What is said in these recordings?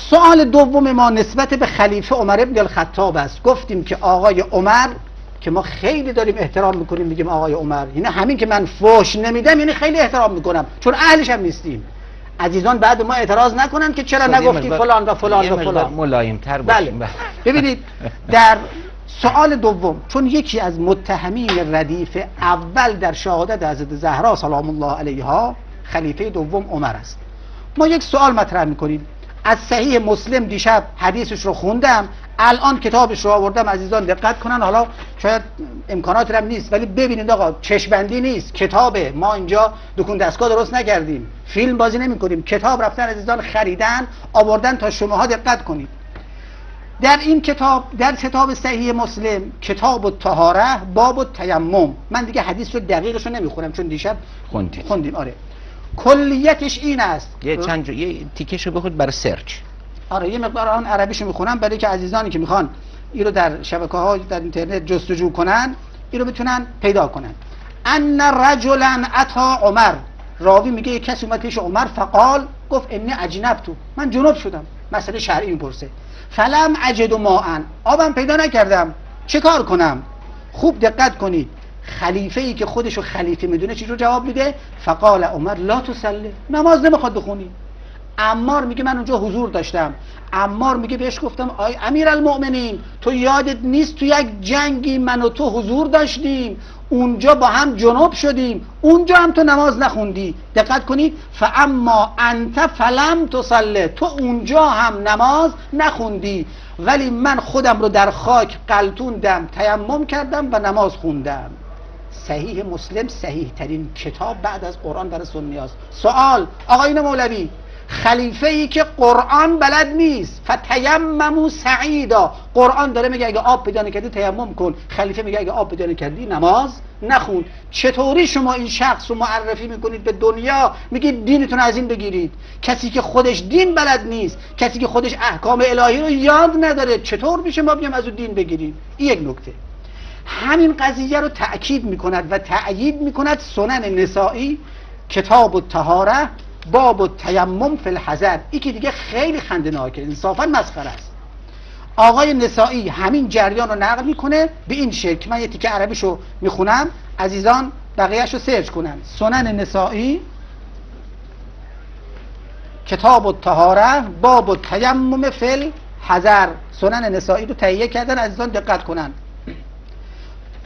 سوال دوم ما نسبت به خلیفه عمر ابن الخطاب است. گفتیم که آقای عمر که ما خیلی داریم احترام میکنیم، میگیم آقای عمر، یعنی همین که من فوش نمیدم یعنی خیلی احترام میکنم، چون اهلش هم نیستیم. عزیزان بعد ما اعتراض نکنن که چرا نگفتی فلان و فلان و فلان. ملایم‌تر باشیم. بله. ببینید در سوال دوم، چون یکی از متهمین ردیف اول در شهادت حضرت زهرا سلام الله علیها خلیفه دوم عمر است، ما یک سوال مطرح میکنیم. از صحیح مسلم دیشب حدیثش رو خوندم، الان کتابش رو آوردم، عزیزان دقت کنن. حالا شاید امکانات هم نیست ولی ببینید آقا، چشمبندی نیست، کتابه. ما اینجا دکون دستگاه درست نکردیم، فیلم بازی نمی کنیم، کتاب رفتن عزیزان خریدن آوردن تا شماها دقت کنید. در این کتاب، در کتاب صحیح مسلم کتاب الطهاره باب التیمم، من دیگه حدیث رو دقیقش رو نمیخونم چون دیشب خوندیم. آره کلیتش این است. یه تیکشو بخود برای سرچ. آره یه مقدار آن عربیشو میخونم برای که عزیزانی که میخوان این رو در شبکه‌ها در اینترنت جستجو کنن این رو بتونن پیدا کنن. ان رجلا اتی عمر، راوی میگه یک کسی اومد پیش عمر فقال، گفت انی اجنبتو، من جنوب شدم، مسئله شرعی میپرسه. فلم اجد ماء، آبم پیدا نکردم، چه کار کنم؟ خوب دقت کنید، خلیفه ای که خودشو خلیفه میدونه چی رو جواب میده؟ فقال عمر لا تصلی، نماز نمیخواد بخونی. عمار میگه من اونجا حضور داشتم. عمار میگه بهش گفتم آی امیرالمؤمنین، تو یادت نیست تو یک جنگی من و تو حضور داشتیم، اونجا با هم جنوب شدیم، اونجا هم تو نماز نخوندی. دقت کنید، فاما انت فلم تصلی، تو اونجا هم نماز نخوندی ولی من خودم رو در خاک قلتوندم، تیمم کردم و نماز خوندم. صحیح مسلم صحیح ترین کتاب بعد از قرآن برای سنی است. سوال آقایون مولوی، خلیفه ای که قرآن بلد نیست، فتیمموا سعیدا، قرآن داره میگه اگه آب پیدا نکردی تیمم کن، خلیفه میگه اگه آب پیدا نکردی نماز نخون. چطوری شما این شخص رو معرفی میکنید به دنیا، میگید دینتون از این بگیرید؟ کسی که خودش دین بلد نیست، کسی که خودش احکام الهی رو یاد نداره، چطور میشه ما بیام از اون دین بگیریم؟ این یک نکته. همین قضیه رو تأکید میکند و تأیید میکند سنن نسائی کتاب الطهاره باب التیمم فی الحضر. این که دیگه خیلی خنده‌ناکه، انصافا مسخره است. آقای نسائی همین جریان رو نقل میکنه به این شکل. من یه تیکه عربیشو میخونم، عزیزان بقیه‌اشو سرچ کنن. سنن نسائی کتاب الطهاره باب التیمم فی الحضر، سنن نسائی رو تهیه کردن، عزیزان دقت کنن.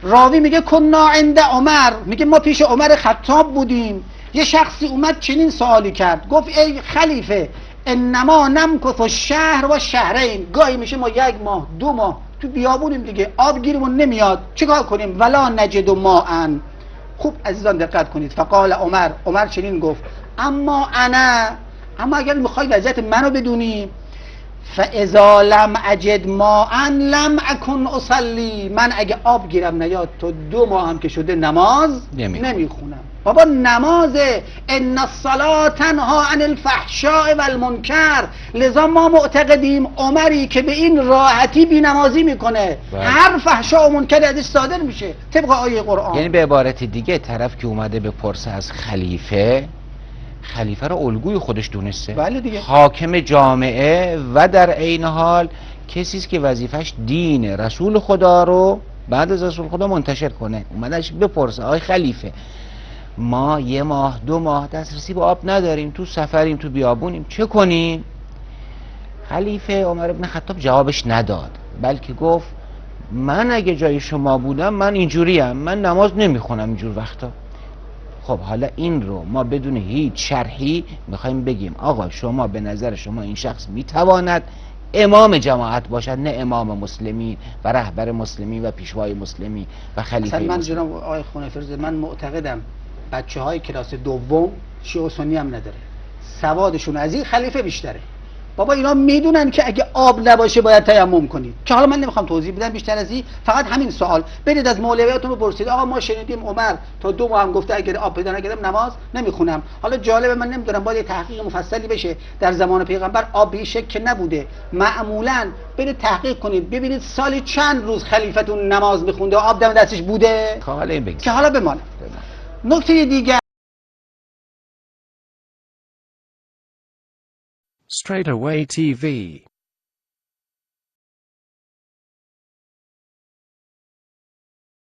راوی میگه کنا عند عمر، میگه ما پیش عمر خطاب بودیم، یه شخصی اومد چنین سوالی کرد، گفت ای خلیفه انما نمکث الشهر و شهرین، گاهی میشه ما یک ماه دو ماه تو بیابونیم دیگه، آب گیرمون نمیاد، چیکار کنیم؟ ولا نجد ماء. خوب عزیزان دقت کنید. فقال عمر چنین گفت اما اگر میخوای وضعیت منو بدونی، فاذا لم اجد ماء لم اكن اصلی، من اگه آب گیرم نیاد تو 2 ماه هم که شده نماز نمیخونم. بابا نمازه، ان الصلاه تنها عن الفحشاء والمنکر، لذا ما معتقدیم عمری که به این راحتی بی نمازی میکنه هر فحشا و منکر ازش صادر میشه طبق آیه قرآن. یعنی به عبارت دیگه طرف که اومده بپرسه از خلیفه رو الگوی خودش دونسته، بله دیگه، حاکم جامعه و در عین حال کسی است که وظیفش دین رسول خدا رو بعد از رسول خدا منتشر کنه. اومدش بپرسه آقای خلیفه ما 1 ماه 2 ماه دسترسی به آب نداریم، تو سفریم، تو بیابونیم، چه کنیم؟ خلیفه عمر ابن خطاب جوابش نداد، بلکه گفت من اگه جای شما بودم من اینجوریم، من نماز نمیخونم اینجور وقتا. خب حالا این رو ما بدون هیچ شرحی میخوایم بگیم آقا شما به نظر شما این شخص میتواند امام جماعت باشد، نه امام مسلمین و رهبر مسلمین و پیشوای مسلمین و خلیفه مسلمین. من جناب آقای خونفرز، من معتقدم بچه های کلاس دوم شیعه و سنی هم نداره، سوادشون از این خلیفه بیشتره. بابا اینا میدونن که اگه آب نباشه باید تیمم کنید، که حالا من نمیخوام توضیح بدم بیشتر از این، فقط همین سوال برید از مولویاتون بپرسید آقا ما شنیدیم عمر تا 2 ماه هم گفته اگه آب پیدا نکردم نماز نمیخونم. حالا جالبه، من نمیدونم باید تحقیق مفصلی بشه، در زمان پیغمبر آب به این شکل نبوده، معمولا برید تحقیق کنید ببینید سالی چند روز خلیفتون نماز میخونده آب دم دستش بوده، حالا این بگید که حالا بمانه. نکته دیگه Straightaway TV